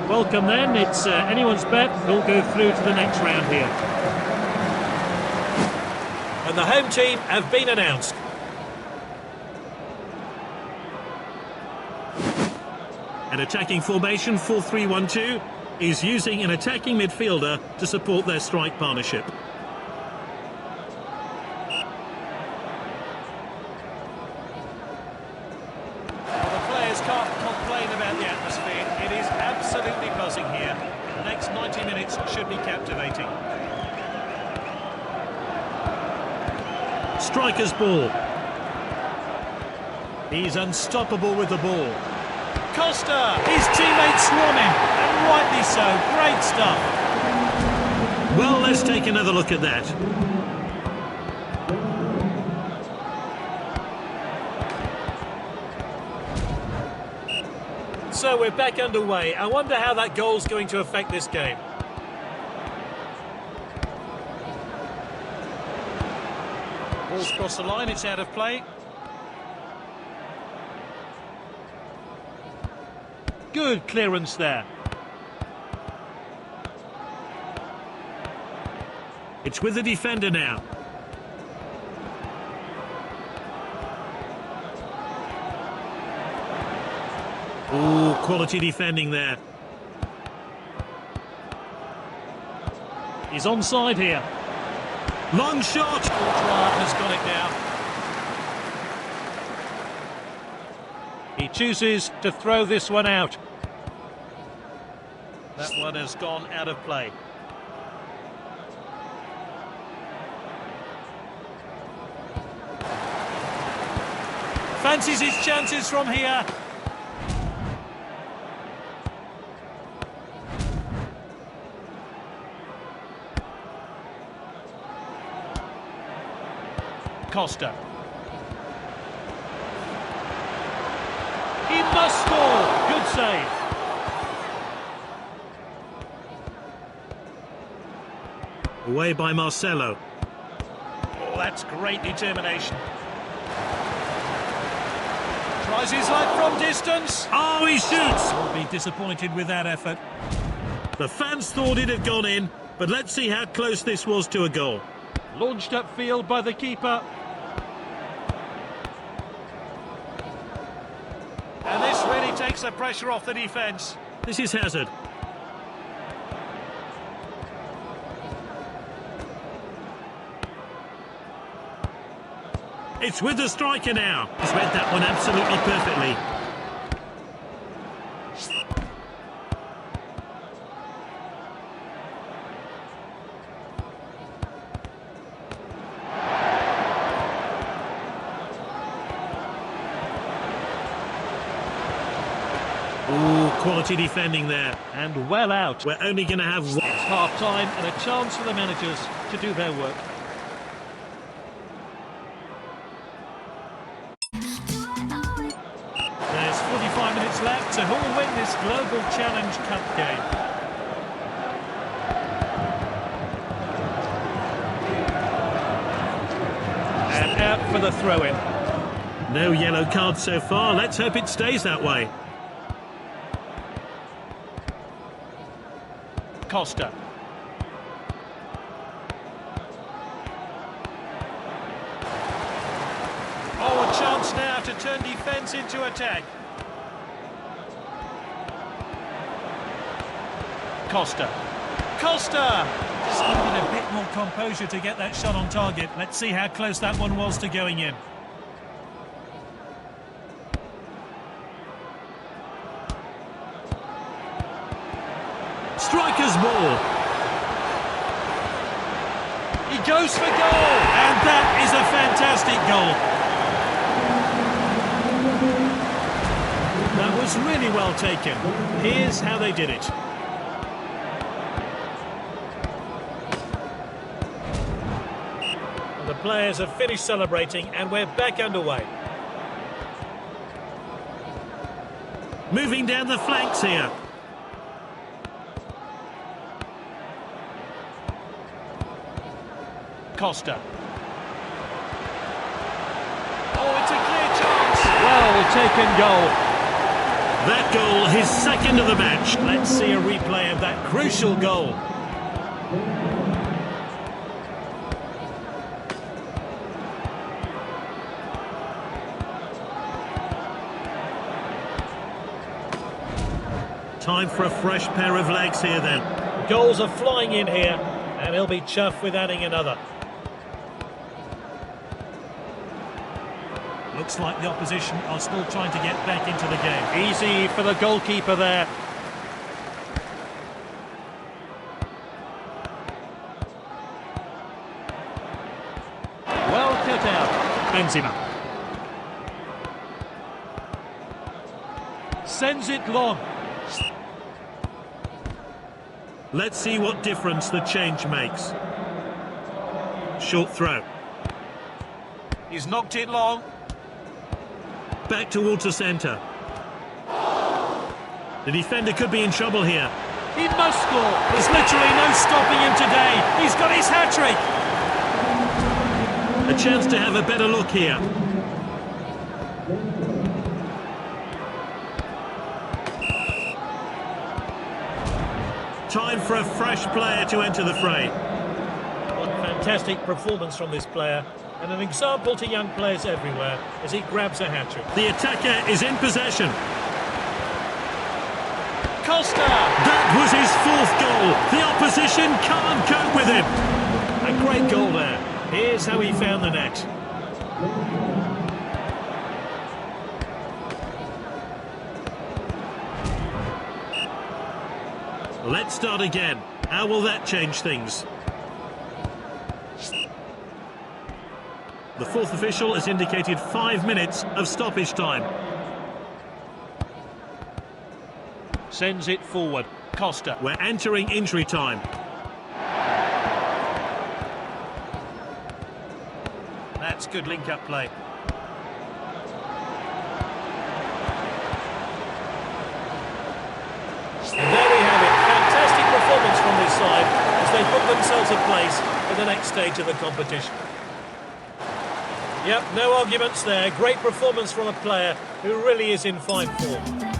Welcome then, it's anyone's bet who'll go through to the next round here. And the home team have been announced. An attacking formation 4-3-1-2 is using an attacking midfielder to support their strike partnership. Well, the players can't complain about the atmosphere. It is absolutely buzzing here. The next 90 minutes should be captivating. Striker's ball. He's unstoppable with the ball. Costa! His teammates swarm him, and rightly so. Great stuff. Well, let's take another look at that. So we're back underway. I wonder how that goal's going to affect this game. Ball's crossed the line, it's out of play. Good clearance there. It's with the defender now. Ooh, quality defending there. He's onside here. Long shot. Courtois has got it now. He chooses to throw this one out. That one has gone out of play. Fancies his chances from here. Costa. He must score. Good save. Away by Marcelo. Oh, that's great determination. Tries his luck from distance. Oh, he shoots! Will be disappointed with that effort. The fans thought it had gone in, but let's see how close this was to a goal. Launched upfield by the keeper. And this really takes the pressure off the defence. This is Hazard. It's with the striker now. He's read that one absolutely perfectly. Ooh, quality defending there. And well out. We're only going to have one. It's half-time and a chance for the managers to do their work. There's 45 minutes left, so who will win this Global Challenge Cup game? And out for the throw-in. No yellow card so far. Let's hope it stays that way. Costa. Oh, a chance now to turn defence into attack. Costa. Costa! Just needed a bit more composure to get that shot on target. Let's see how close that one was to going in. Striker's ball. He goes for goal! And that is a fantastic goal. That was really well taken. Here's how they did it. And the players have finished celebrating and we're back underway. Moving down the flanks here. Costa. Oh, it's a clear chance! Well taken goal. That goal, his second of the match. Let's see a replay of that crucial goal. Time for a fresh pair of legs here then. Goals are flying in here, and he'll be chuffed with adding another. Looks like the opposition are still trying to get back into the game. Easy for the goalkeeper there. Well cut out. Benzema. Sends it long. Let's see what difference the change makes. Short throw. He's knocked it long. Back towards the centre. The defender could be in trouble here. He must score. There's literally no stopping him today. He's got his hat-trick. A chance to have a better look here. Time for a fresh player to enter the fray. What fantastic performance from this player, and an example to young players everywhere as he grabs a hat-trick. The attacker is in possession. Costa! That was his fourth goal. The opposition can't cope with him. A great goal there. Here's how he found the net. Let's start again. How will that change things? The fourth official has indicated 5 minutes of stoppage time. Sends it forward. Costa. We're entering injury time. That's good link-up play. And there we have it. Fantastic performance from this side as they put themselves in place for the next stage of the competition. Yep, no arguments there. Great performance from a player who really is in fine form.